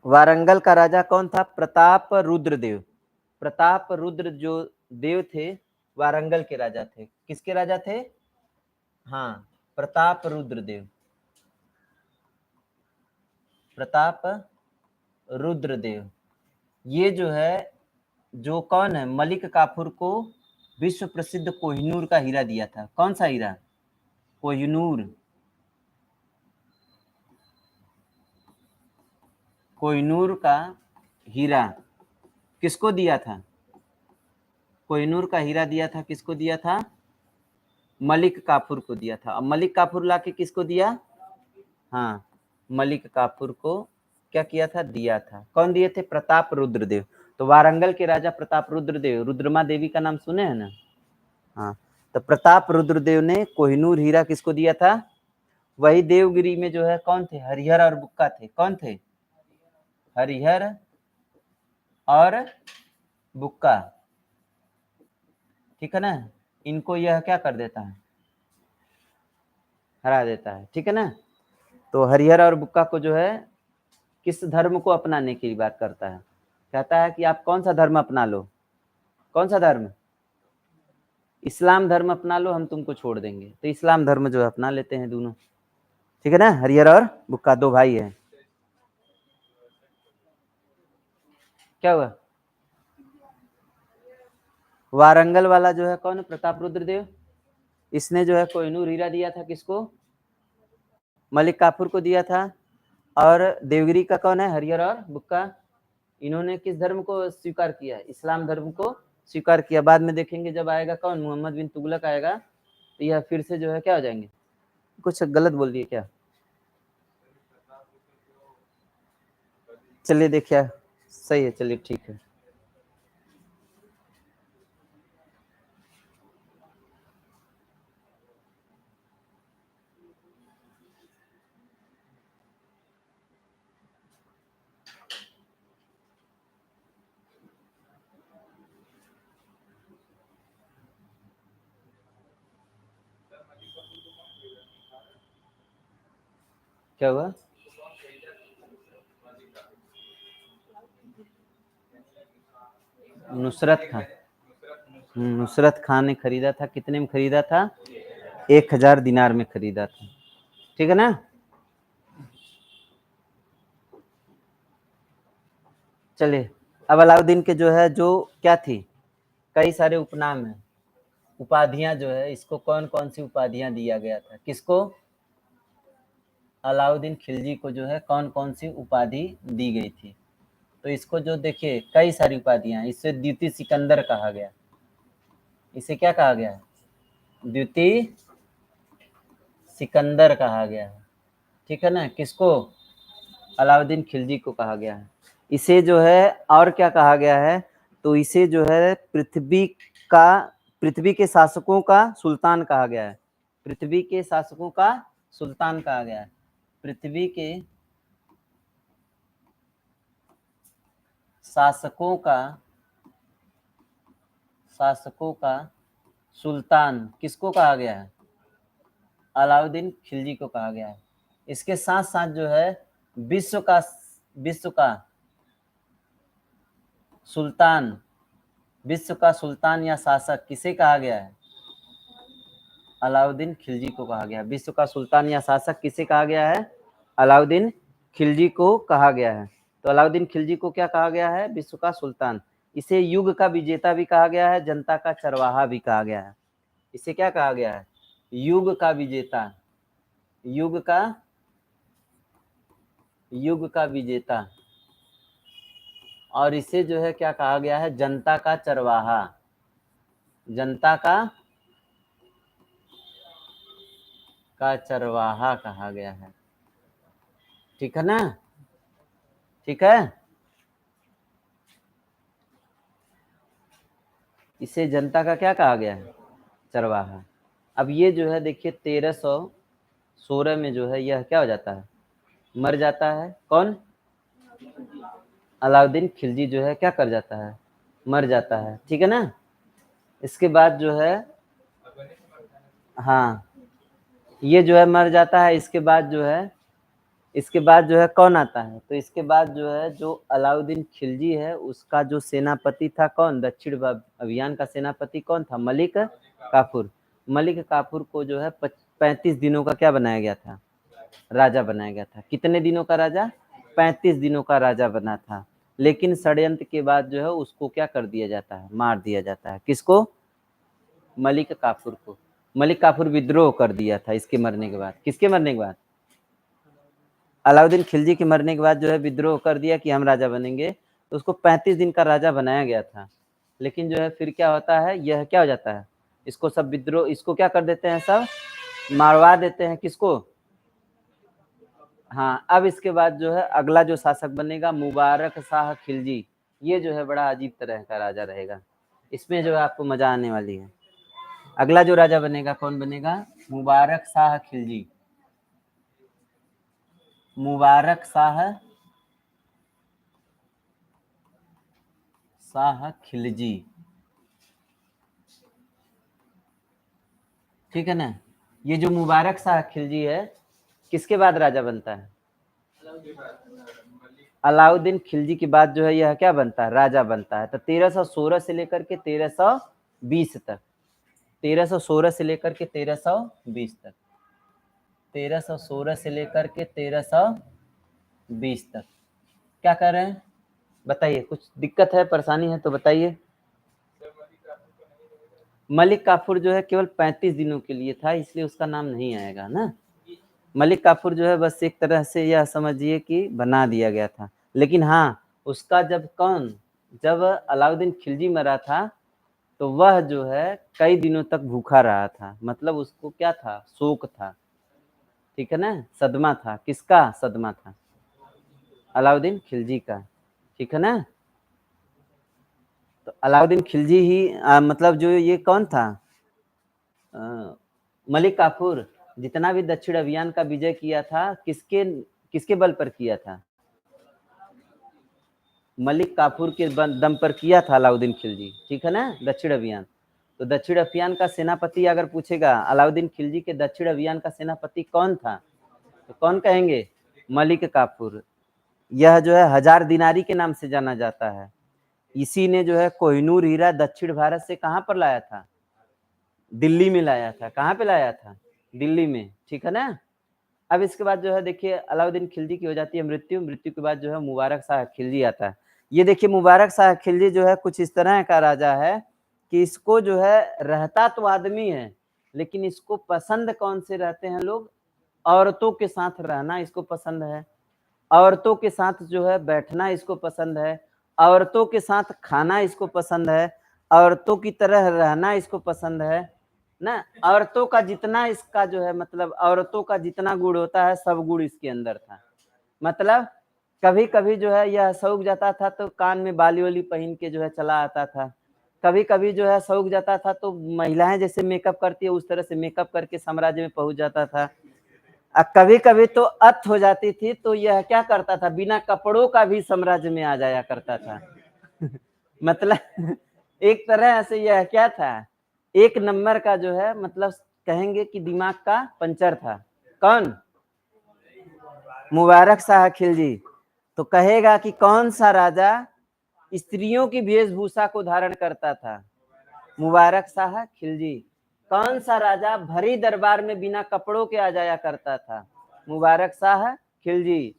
वारंगल का राजा कौन था? प्रताप रुद्र देव। प्रताप रुद्र जो देव थे, वारंगल के राजा थे। किसके राजा थे? हाँ, प्रताप रुद्र देव। प्रताप रुद्र देव। ये जो है, जो कौन है? मलिक काफूर को विश्व प्रसिद्ध कोहिनूर का हीरा दिया था। कौन सा हीरा? कोहिनूर। कोहिनूर का हीरा किसको दिया था? कोहिनूर का हीरा दिया था, किसको दिया था? मलिक काफूर को दिया था। अब मलिक काफूर लाके किसको दिया? हाँ, मलिक काफूर को क्या किया था? दिया था। कौन दिए थे? प्रताप रुद्रदेव। तो वारंगल के राजा प्रताप रुद्रदेव, रुद्रमा देवी का नाम सुने हैं ना? हाँ, तो प्रताप रुद्रदेव ने कोहिनूर हीरा किसको दिया था? वही देवगिरी में जो है कौन थे? हरिहर और बुक्का थे। कौन थे? हरिहर और बुक्का, ठीक है ना। इनको यह क्या कर देता है? हरा देता है, ठीक है ना। तो हरिहर और बुक्का को जो है किस धर्म को अपनाने की बात करता है? कहता है कि आप कौन सा धर्म अपना लो। कौन सा धर्म? इस्लाम धर्म अपना लो, हम तुमको छोड़ देंगे। तो इस्लाम धर्म जो है अपना लेते हैं दोनों, ठीक है ना। हरिहर और बुक्का दो भाई हैं। क्या हुआ? वारंगल वाला जो है कौन? प्रताप रुद्रदेव। इसने जो है कोहिनूर हीरा दिया था किसको? मलिक काफूर को दिया था। और देवगिरी का कौन है? हरिहर और बुक्का। इन्होंने किस धर्म को स्वीकार किया? इस्लाम धर्म को स्वीकार किया। बाद में देखेंगे जब आएगा कौन? मोहम्मद बिन तुगलक आएगा, तो यह फिर से जो है क्या हो जाएंगे? कुछ गलत बोल दिए क्या? चलिए देखिए, सही है, चलिए ठीक है। क्या हुआ? नुसरत खान। नुसरत खान ने खरीदा था, कितने में खरीदा था? 1000 दिनार में खरीदा था। ठीक है ना? चलिए, अब अलाउद्दीन के जो है, जो क्या थी, कई सारे उपनाम है, उपाधियां जो है, इसको कौन कौन सी उपाधियां दिया गया था? किसको? अलाउद्दीन खिलजी को जो है कौन कौन सी उपाधि दी गई थी? तो इसको जो देखिए, कई सारी उपाधियां, इससे द्वितीय सिकंदर कहा गया। इसे क्या कहा गया है? द्वितीय सिकंदर कहा गया है। ठीक है ना? किसको? अलाउद्दीन खिलजी को कहा गया है। इसे जो है और क्या कहा गया है? तो इसे जो है पृथ्वी के शासकों का सुल्तान कहा गया है। पृथ्वी के शासकों का सुल्तान कहा गया है। पृथ्वी के शासकों का सुल्तान किसको कहा गया है? अलाउद्दीन खिलजी को कहा गया है। इसके साथ साथ जो है विश्व का सुल्तान, विश्व का सुल्तान या शासक किसे कहा गया है? अलाउद्दीन खिलजी को कहा गया है। विश्व का सुल्तान या शासक किसे कहा गया है? अलाउद्दीन खिलजी को कहा गया है। तो अलाउद्दीन खिलजी को क्या कहा गया है? विश्व का सुल्तान। इसे युग का विजेता भी कहा गया है, जनता का चरवाहा भी कहा गया है। इसे क्या कहा गया है? युग का विजेता, युग का विजेता। और इसे जो है क्या कहा गया है? जनता का चरवाहा, जनता का चरवाहा कहा गया है। ठीक है ना? ठीक है। इसे जनता का क्या कहा गया है? चरवाहा। अब ये जो है देखिए 1316 में जो है यह क्या हो जाता है? मर जाता है। कौन? अलाउद्दीन खिलजी जो है क्या कर जाता है? मर जाता है। ठीक है ना? इसके बाद जो है, हाँ, ये जो है मर जाता है। इसके बाद जो है कौन आता है? तो इसके बाद जो है, जो अलाउद्दीन खिलजी है उसका जो सेनापति था कौन? दक्षिण अभियान का सेनापति कौन था? मलिक काफूर। मलिक काफूर को जो है 35 दिनों का क्या बनाया गया था? राजा बनाया गया था। कितने दिनों का राजा? 35 दिनों का राजा बना था। लेकिन षड्यंत्र के बाद जो है उसको क्या कर दिया जाता है? मार दिया जाता है। किसको? मलिक काफूर को। मलिक काफूर विद्रोह कर दिया था इसके मरने के बाद। किसके मरने के बाद? अलाउद्दीन खिलजी के मरने के बाद जो है विद्रोह कर दिया कि हम राजा बनेंगे। तो उसको 35 दिन का राजा बनाया गया था। लेकिन जो है फिर क्या होता है? यह क्या हो जाता है? इसको सब विद्रोह, इसको क्या कर देते हैं? सब मारवा देते हैं। किसको? हाँ। अब इसके बाद जो है अगला जो शासक बनेगा मुबारक शाह खिलजी। ये जो है बड़ा अजीब तरह का राजा रहेगा। इसमें जो है आपको मजा आने वाली है। अगला जो राजा बनेगा कौन बनेगा? मुबारक शाह खिलजी। मुबारक शाह खिलजी। ठीक है ना? ये जो मुबारक शाह खिलजी है किसके बाद राजा बनता है? अलाउद्दीन खिलजी के बाद जो है यह क्या बनता है? राजा बनता है। तो 1316 से लेकर के 1320 तक, 1316 से लेकर के 1320 तक, 1316 से लेकर के 1320 तक क्या कर रहे हैं? बताइए, कुछ दिक्कत है, परेशानी है तो बताइए। मलिक काफूर जो है केवल 35 दिनों के लिए था, इसलिए उसका नाम नहीं आएगा ना। मलिक काफूर जो है बस एक तरह से यह समझिए कि बना दिया गया था। लेकिन हाँ, उसका जब अलाउद्दीन खिलजी मरा था तो वह जो है कई दिनों तक भूखा रहा था। मतलब उसको क्या था? शोक था। ठीक है ना? सदमा था। किसका सदमा था? अलाउद्दीन खिलजी का। ठीक है ना? तो अलाउद्दीन खिलजी ही मतलब जो ये कौन था? मलिक काफूर जितना भी दक्षिण अभियान का विजय किया था किसके बल पर किया था? मलिक काफूर के दम पर किया था अलाउद्दीन खिलजी। ठीक है ना? दक्षिण अभियान। तो दक्षिण अभियान का सेनापति अगर पूछेगा अलाउद्दीन खिलजी के दक्षिण अभियान का सेनापति कौन था, तो कौन कहेंगे? मलिक काफूर। यह जो है 1000 दिनारी के नाम से जाना जाता है। इसी ने जो है कोहिनूर हीरा दक्षिण भारत से कहाँ पर लाया था? दिल्ली में लाया था। कहाँ पे लाया था? दिल्ली में, ठीक है ना। अब इसके बाद जो है देखिए अलाउद्दीन खिलजी की हो जाती है मृत्यु। मृत्यु के बाद जो है मुबारक शाह खिलजी आता है। ये देखिए मुबारक शाह खिलजी जो है कुछ इस तरह का राजा है कि इसको जो है रहता तो आदमी है, लेकिन इसको पसंद कौन से रहते हैं लोग? औरतों के साथ रहना इसको पसंद है, औरतों के साथ जो है बैठना इसको पसंद है, औरतों के साथ खाना इसको पसंद है, औरतों की तरह रहना इसको पसंद है ना। औरतों का जितना इसका जो है मतलब औरतों का जितना गुण होता है सब गुण इसके अंदर था। मतलब कभी कभी जो है यह सूख जाता था तो कान में बाली वाली पहन के जो है चला आता था। कभी कभी जो है सूख जाता था तो महिलाएं जैसे मेकअप करती है उस तरह से मेकअप करके साम्राज्य में पहुंच जाता था। कभी कभी तो अत हो जाती थी तो यह क्या करता था, बिना कपड़ों का भी साम्राज्य में आ जाया करता था। मतलब एक तरह से यह क्या था, एक नंबर का जो है मतलब कहेंगे कि दिमाग का पंचर था। कौन? मुबारक शाह खिलजी। तो कहेगा कि कौन सा राजा स्त्रियों की वेशभूषा को धारण करता था? मुबारक शाह खिलजी। कौन सा राजा भरी दरबार में बिना कपड़ों के आ जाया करता था? मुबारक शाह खिलजी।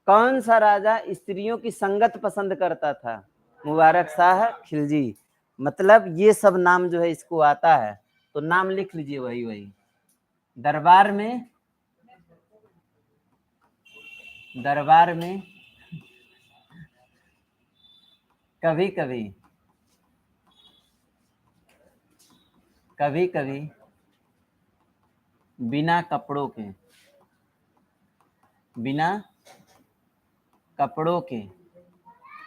कौन सा राजा स्त्रियों की संगत पसंद करता था? मुबारक शाह खिलजी। मतलब ये सब नाम जो है इसको आता है, तो नाम लिख लीजिए वही वही। दरबार में कभी कभी कभी कभी बिना कपड़ों के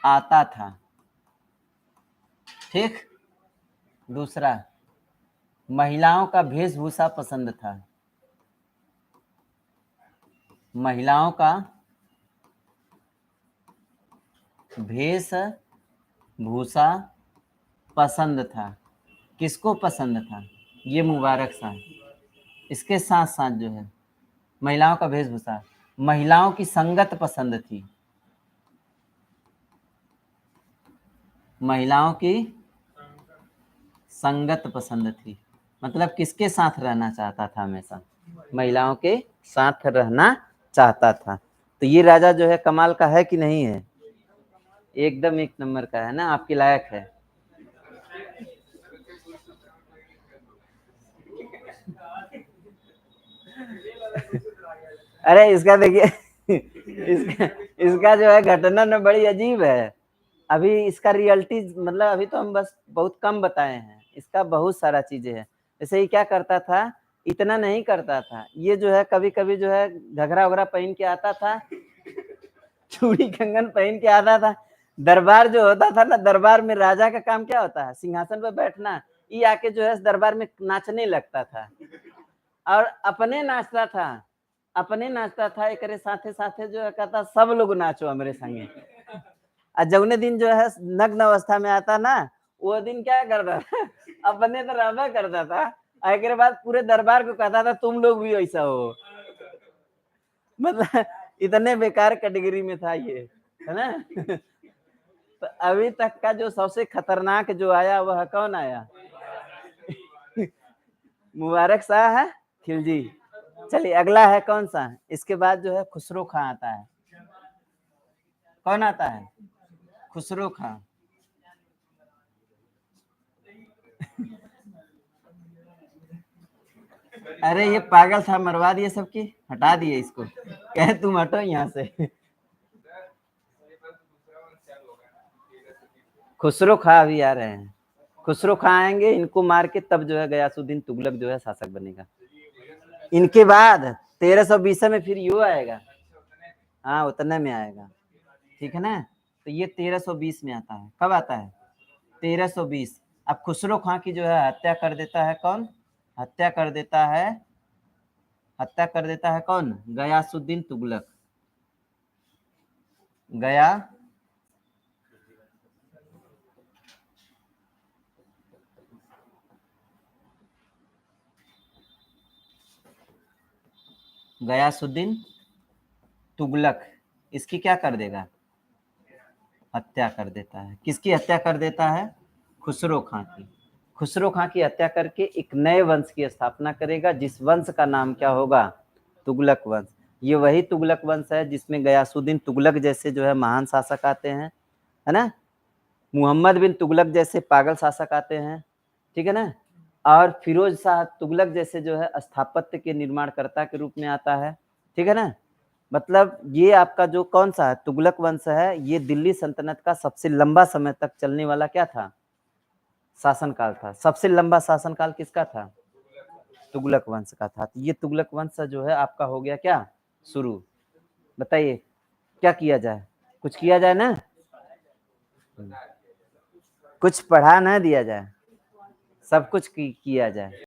आता था। ठीक। दूसरा, महिलाओं का वेशभूषा पसंद था। महिलाओं का वेशभूषा पसंद था। किसको पसंद था? ये मुबारक शाह। इसके साथ साथ जो है महिलाओं का वेशभूषा, महिलाओं की संगत पसंद थी। महिलाओं की संगत पसंद थी, मतलब किसके साथ रहना चाहता था? हमेशा महिलाओं के साथ रहना चाहता था। तो ये राजा जो है कमाल का है कि नहीं है? एकदम एक नंबर का है ना, आपके लायक है। अरे इसका देखिए इसका जो है घटना न बड़ी अजीब है। अभी इसका रियलिटी मतलब अभी तो हम बस बहुत कम बताए हैं, इसका बहुत सारा चीजें है। जैसे ये क्या करता था, इतना नहीं करता था, ये जो है कभी कभी जो है घघरा वगैरह पहन के आता था, चूड़ी कंगन पहन के आता था। दरबार जो होता था ना, दरबार में राजा का काम क्या होता है? सिंहासन पर बैठना। ये आके जो है दरबार में नाचने लगता था और अपने नाचता था एक साथे साथे जो है कहता सब लोग नाचो हमारे संगे। और जौने दिन जो है नग्न अवस्था में आता ना, वो दिन क्या करता था अपने तो रहबा करता था, एक बाद पूरे दरबार को कहता था तुम लोग भी ऐसा हो। मतलब इतने बेकार कैटेगरी में था ये, है ना। तो अभी तक का जो सबसे खतरनाक जो आया वह कौन आया? मुबारक शाह है खिलजी। चलिए अगला है कौन सा? इसके बाद जो है खुसरो खां आता है। कौन आता है? खुसरो खां। अरे ये पागल था, मरवा दिए सबकी, हटा दिए इसको, कहे तुम हटो यहाँ से। खुसरो खां अभी आ रहे हैं। खुसरो खां आएंगे, इनको मार के तब जो है गयासुद्दीन तुगलक जो है शासक बनेगा। इनके बाद 1320 में फिर यू आएगा। हाँ उतने में आएगा, ठीक है ना। तो ये 1320 में आता है। कब आता है? 1320। अब खुसरो खां की जो है हत्या कर देता है कौन? हत्या कर देता है, हत्या कर देता है कौन? गयासुद्दीन तुगलक। गया गयासुद्दीन तुगलक इसकी क्या कर देगा? हत्या कर देता है। किसकी हत्या कर देता है? खुसरो खां की। खुसरो खां की हत्या करके एक नए वंश की स्थापना करेगा, जिस वंश का नाम क्या होगा? तुगलक वंश। ये वही तुगलक वंश है जिसमें गयासुद्दीन तुगलक जैसे जो है महान शासक आते हैं, है ना? मोहम्मद बिन तुगलक जैसे पागल शासक आते हैं, ठीक है ना? और फिरोज शाह तुगलक जैसे जो है स्थापत्य के निर्माणकर्ता के रूप में आता है, ठीक है ना? मतलब ये आपका जो कौन सा है तुगलक वंश है, ये दिल्ली सल्तनत का सबसे लंबा समय तक चलने वाला क्या था? शासनकाल था। सबसे लंबा शासनकाल किसका था? तुगलक वंश का था। तो ये तुगलक वंश जो है आपका हो गया क्या? शुरू। बताइए क्या किया जाए? कुछ किया जाए ना? कुछ पढ़ा ना दिया जाए, सब कुछ किया जाए।